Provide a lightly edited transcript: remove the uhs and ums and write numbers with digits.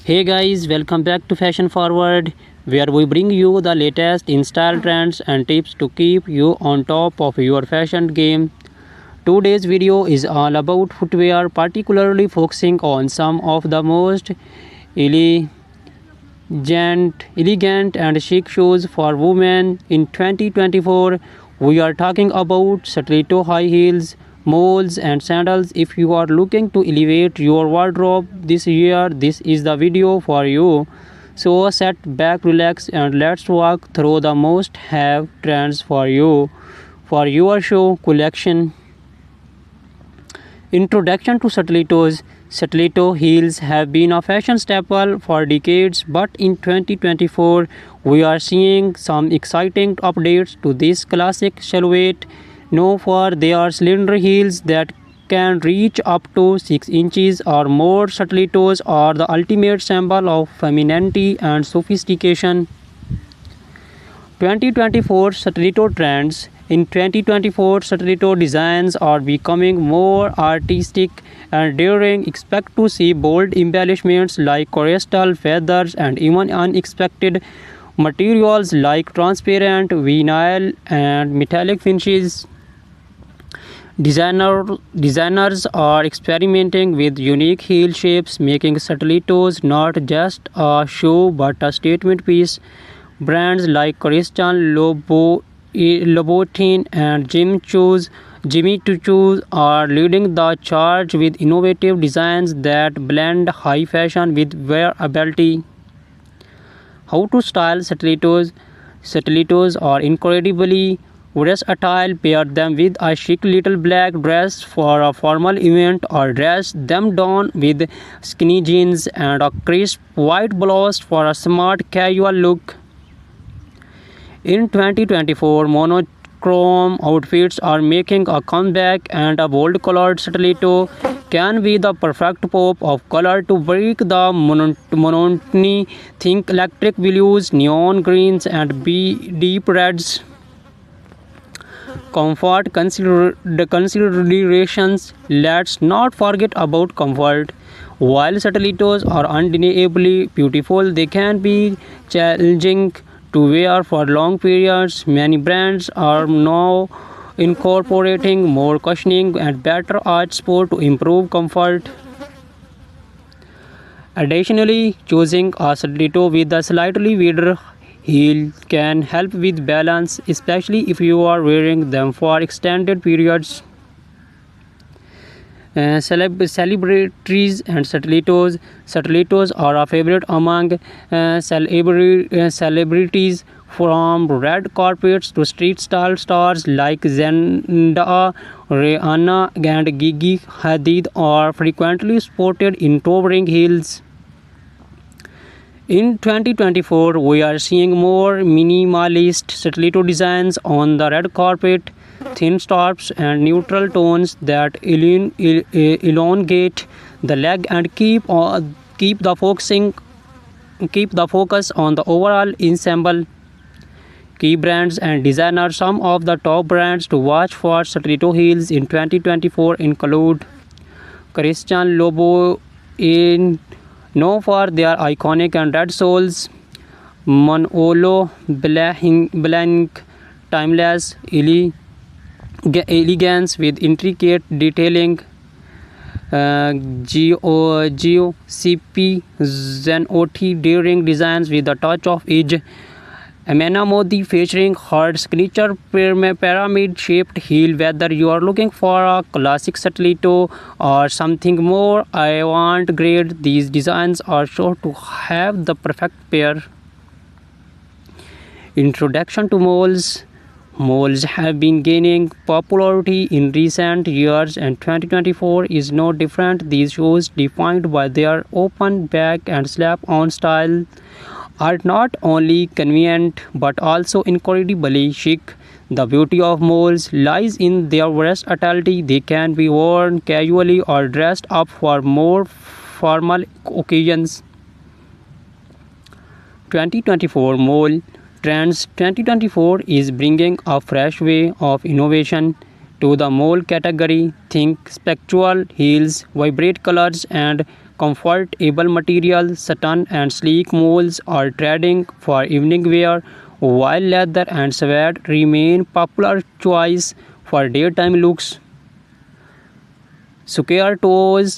Hey guys, welcome back to Fashion Forward, where we bring you the latest in style trends and tips to keep you on top of your fashion game. Today's video is all about footwear, particularly focusing on some of the most elegant, elegant and chic shoes for women in 2024. We are talking about stiletto high heels, moles, and sandals. If you are looking to elevate your wardrobe this year, this is the video for you. So sit back, relax, and let's walk through the most have trends for you for your show collection. Introduction to stilettos. Stiletto heels have been a fashion staple for decades, but in 2024 we are seeing some exciting updates to this classic silhouette. Known for their slender heels that can reach up to 6 inches or more, stilettos are the ultimate symbol of femininity and sophistication. 2024 stiletto trends. In 2024, stiletto designs are becoming more artistic and daring. Expect to see bold embellishments like crystal feathers and even unexpected materials like transparent vinyl and metallic finishes. Designers are experimenting with unique heel shapes, making stilettos not just a shoe but a statement piece. Brands like Christian Louboutin and Jimmy Choo are leading the charge with innovative designs that blend high fashion with wearability. How to style stilettos? Stilettos are incredibly versatile. Pair them with a chic little black dress for a formal event, or dress them down with skinny jeans and a crisp white blouse for a smart casual look. In 2024, monochrome outfits are making a comeback, and a bold colored stiletto can be the perfect pop of color to break the monotony. Think electric blues, neon greens, and deep reds. Comfort considerations. Let's not forget about comfort. While stilettos are undeniably beautiful, they can be challenging to wear for long periods. Many brands are now incorporating more cushioning and better arch support to improve comfort. Additionally, choosing a stiletto with a slightly wider heel can help with balance, especially if you are wearing them for extended periods. Celebrities and stilettos. Stilettos are a favorite among celebrities, from red carpets to street style stars like Zendaya, Rihanna, and Gigi Hadid are frequently sported in towering heels. In 2024, we are seeing more minimalist stiletto designs on the red carpet, thin straps and neutral tones that elongate the leg and keep the focus on the overall ensemble. Key brands and designers. Some of the top brands to watch for stiletto heels in 2024 include Christian Louboutin, known for their iconic and red soles; Manolo Blahnik, timeless elegance with intricate detailing; GOCP Zenotti, daring designs with a touch of edge; Amena Modi, featuring her signature pyramid-shaped heel. Whether you are looking for a classic stiletto or something more avant-garde, these designs are sure to have the perfect pair. Introduction to moles. Moles have been gaining popularity in recent years, and 2024 is no different. These shoes, defined by their open back and slap-on style, are not only convenient but also incredibly chic. The beauty of moles lies in their versatility. They can be worn casually or dressed up for more formal occasions. 2024 Mole Trends. 2024 is bringing a fresh way of innovation to the mole category. Think spectral heels, vibrant colors, and comfortable material, satin and sleek molds are trending for evening wear, while leather and suede remain popular choice for daytime looks. Square toes